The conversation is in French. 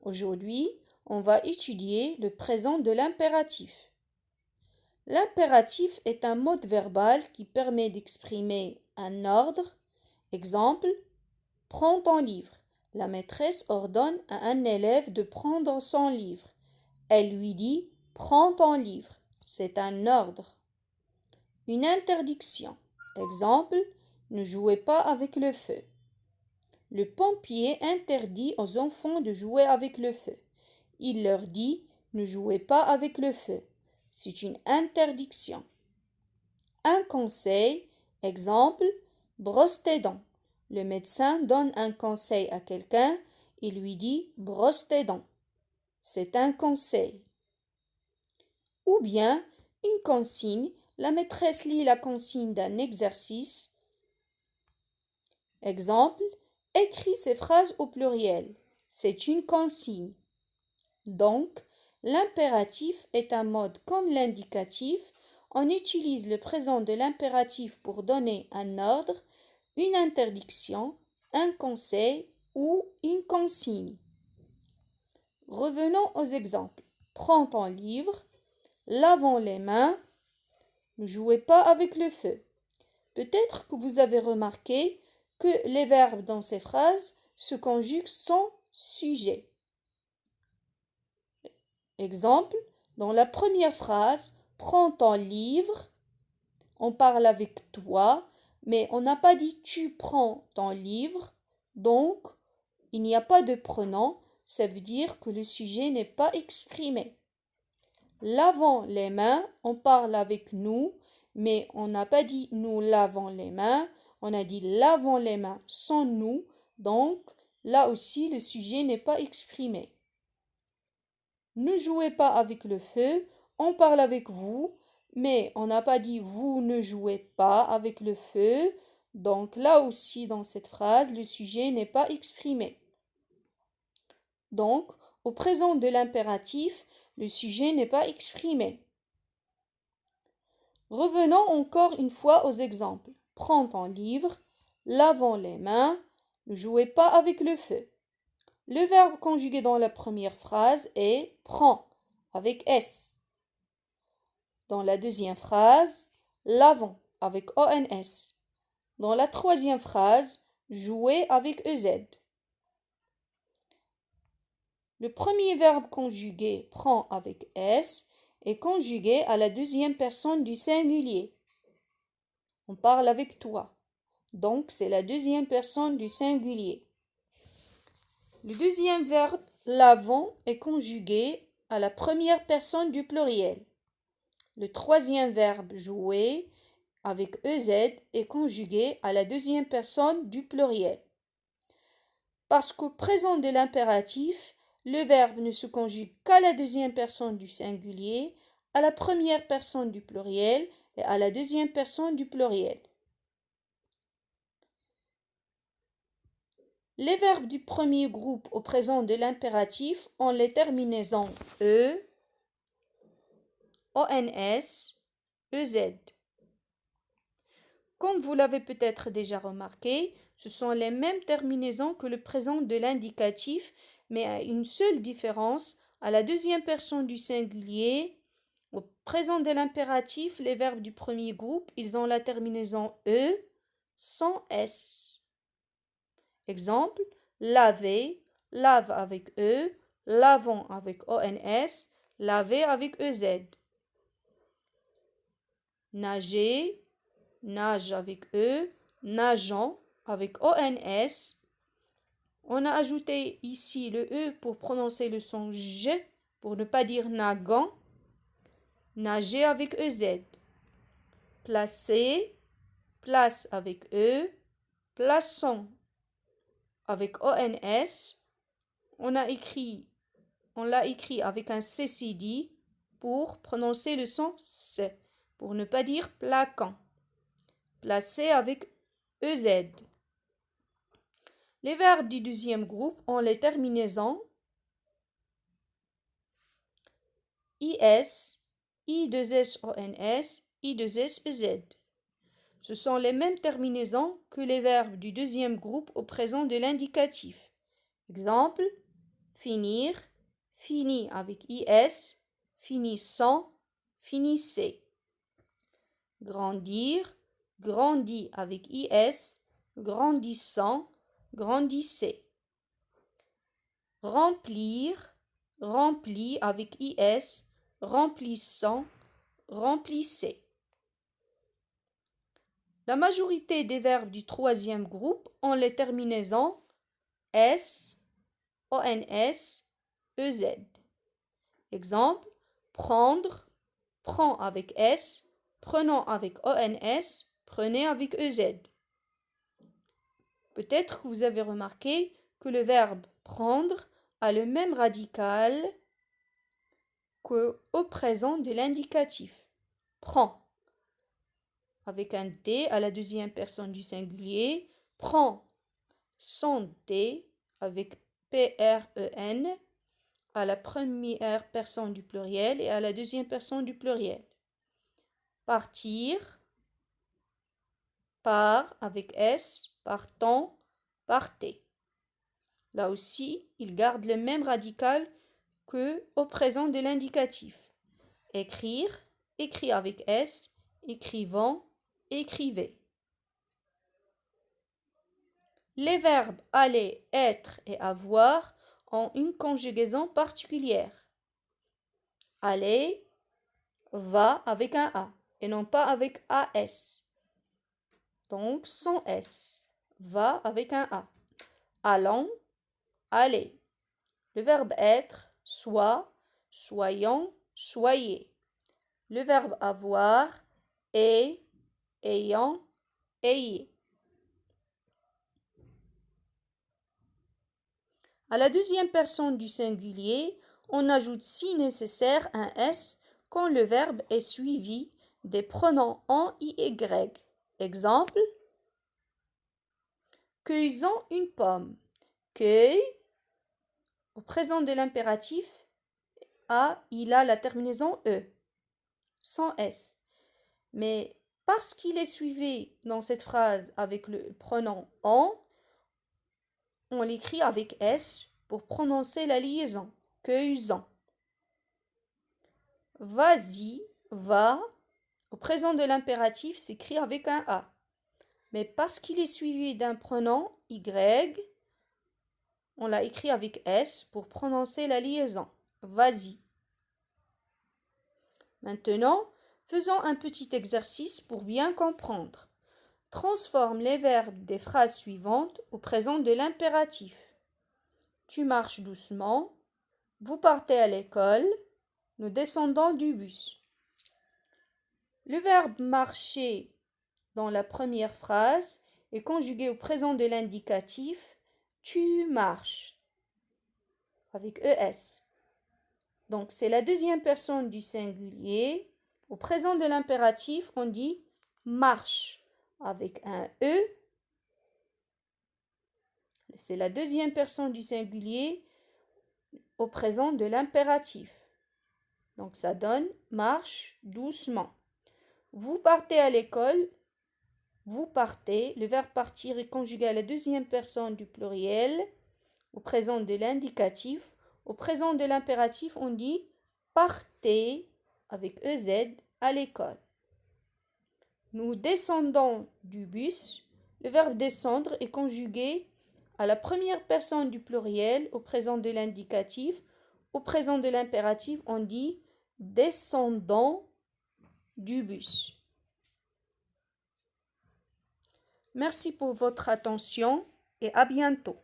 Aujourd'hui, on va étudier le présent de l'impératif. L'impératif est un mode verbal qui permet d'exprimer un ordre. Exemple, prends ton livre. La maîtresse ordonne à un élève de prendre son livre. Elle lui dit, prends ton livre. C'est un ordre. Une interdiction. Exemple, ne jouez pas avec le feu. Le pompier interdit aux enfants de jouer avec le feu. Il leur dit, ne jouez pas avec le feu. C'est une interdiction. Un conseil, exemple, brosse tes dents. Le médecin donne un conseil à quelqu'un, il lui dit, brosse tes dents. C'est un conseil. Ou bien, une consigne, la maîtresse lit la consigne d'un exercice. Exemple, écris ces phrases au pluriel. C'est une consigne. Donc, l'impératif est un mode comme l'indicatif. On utilise le présent de l'impératif pour donner un ordre, une interdiction, un conseil ou une consigne. Revenons aux exemples. Prends ton livre, lavons les mains, ne jouez pas avec le feu. Peut-être que vous avez remarqué que les verbes dans ces phrases se conjuguent sans sujet. Exemple, dans la première phrase, prends ton livre, on parle avec toi, mais on n'a pas dit tu prends ton livre, donc il n'y a pas de pronom, ça veut dire que le sujet n'est pas exprimé. Lavons les mains, on parle avec nous, mais on n'a pas dit nous lavons les mains, on a dit lavons les mains sans nous, donc là aussi le sujet n'est pas exprimé. Ne jouez pas avec le feu, on parle avec vous, mais on n'a pas dit vous ne jouez pas avec le feu, donc là aussi dans cette phrase le sujet n'est pas exprimé. Donc au présent de l'impératif, le sujet n'est pas exprimé. Revenons encore une fois aux exemples. Prends ton livre, lavons les mains, ne jouez pas avec le feu. Le verbe conjugué dans la première phrase est prends avec S. Dans la deuxième phrase, lavons avec ONS. Dans la troisième phrase, jouer avec EZ. Le premier verbe conjugué prend avec S est conjugué à la deuxième personne du singulier. On parle avec toi. Donc, c'est la deuxième personne du singulier. Le deuxième verbe lavons est conjugué à la première personne du pluriel. Le troisième verbe jouer avec EZ est conjugué à la deuxième personne du pluriel. Parce qu'au présent de l'impératif, le verbe ne se conjugue qu'à la deuxième personne du singulier, à la première personne du pluriel et à la deuxième personne du pluriel. Les verbes du premier groupe au présent de l'impératif ont les terminaisons E, ONS, EZ. Comme vous l'avez peut-être déjà remarqué, ce sont les mêmes terminaisons que le présent de l'indicatif, mais à une seule différence. À la deuxième personne du singulier, au présent de l'impératif, les verbes du premier groupe, ils ont la terminaison E sans S. Exemple, laver, lave avec E, lavons avec ONS, laver avec EZ. Nager, nage avec E, nageons avec ONS. On a ajouté ici le E pour prononcer le son J, pour ne pas dire nagant. Nager avec EZ. Placer, place avec E, plaçons avec ONS. On l'a écrit avec un CCD pour prononcer le son S, pour ne pas dire plaquant. Placer avec EZ. Les verbes du deuxième groupe ont les terminaisons IS, I2SONS, I2SEZ. Ce sont les mêmes terminaisons que les verbes du deuxième groupe au présent de l'indicatif. Exemple, finir, fini avec IS, finissant, finissez. Grandir, grandit avec IS, grandissant, grandissez. Remplir, rempli avec IS, remplissant, remplissez. La majorité des verbes du troisième groupe ont les terminaisons S, ONS, EZ. Exemple, prendre, prend avec S, prenons avec ONS, prenez avec EZ. Peut-être que vous avez remarqué que le verbe prendre a le même radical qu'au présent de l'indicatif. Prend. Avec un T à la deuxième personne du singulier. Prend son T avec PREN à la première personne du pluriel et à la deuxième personne du pluriel. Partir, part avec S, partant, partez. Là aussi, il garde le même radical que au présent de l'indicatif. Écrire, écrit avec S, écrivant, écrivez. Les verbes aller, être et avoir ont une conjugaison particulière. Aller va avec un A et non pas avec AS. Donc sans S. Va avec un A. Allons, aller. Le verbe être, soit, soyons, soyez. Le verbe avoir, est, ayant, ayez. À la deuxième personne du singulier, on ajoute si nécessaire un S quand le verbe est suivi des pronoms en, y. Exemple, cueillons une pomme. Cueille, au présent de l'impératif, il a la terminaison E, sans S. Mais parce qu'il est suivi dans cette phrase avec le pronom en, on l'écrit avec S pour prononcer la liaison. Cueillons. Vas-y, va, au présent de l'impératif, s'écrit avec un A. Mais parce qu'il est suivi d'un pronom Y, on l'a écrit avec S pour prononcer la liaison. Vas-y. Maintenant, faisons un petit exercice pour bien comprendre. Transforme les verbes des phrases suivantes au présent de l'impératif. Tu marches doucement. Vous partez à l'école. Nous descendons du bus. Le verbe marcher dans la première phrase est conjugué au présent de l'indicatif. Tu marches avec ES. Donc c'est la deuxième personne du singulier. Au présent de l'impératif, on dit marche avec un E. C'est la deuxième personne du singulier au présent de l'impératif. Donc ça donne marche doucement. Vous partez à l'école. Vous partez. Le verbe partir est conjugué à la deuxième personne du pluriel au présent de l'indicatif. Au présent de l'impératif, on dit partez avec EZ à l'école. Nous descendons du bus. Le verbe descendre est conjugué à la première personne du pluriel au présent de l'indicatif. Au présent de l'impératif, on dit descendons du bus. Merci pour votre attention et à bientôt.